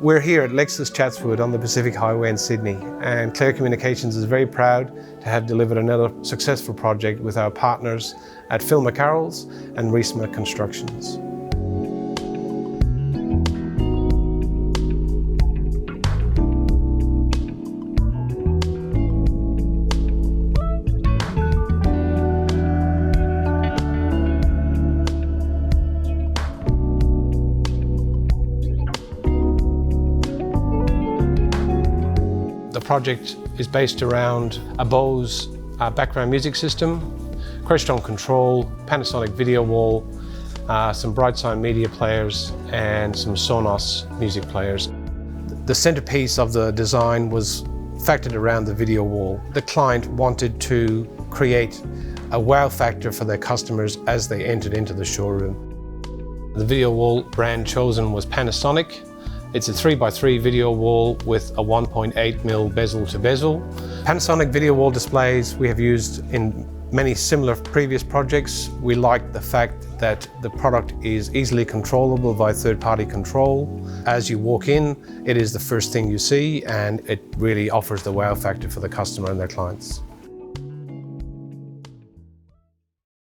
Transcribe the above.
We're here at Lexus Chatswood on the Pacific Highway in Sydney, and Clare Communications is very proud to have delivered another successful project with our partners at Phil McCarroll's and Reesma Constructions. The project is based around a Bose background music system, Crestron control, Panasonic video wall, some Brightside media players and some Sonos music players. The centerpiece of the design was factored around the video wall. The client wanted to create a wow factor for their customers as they entered into the showroom. The video wall brand chosen was Panasonic. It's a 3x3 video wall with a 1.8mm bezel to bezel. Panasonic video wall displays we have used in many similar previous projects. We like the fact that the product is easily controllable by third-party control. As you walk in, it is the first thing you see, and it really offers the wow factor for the customer and their clients.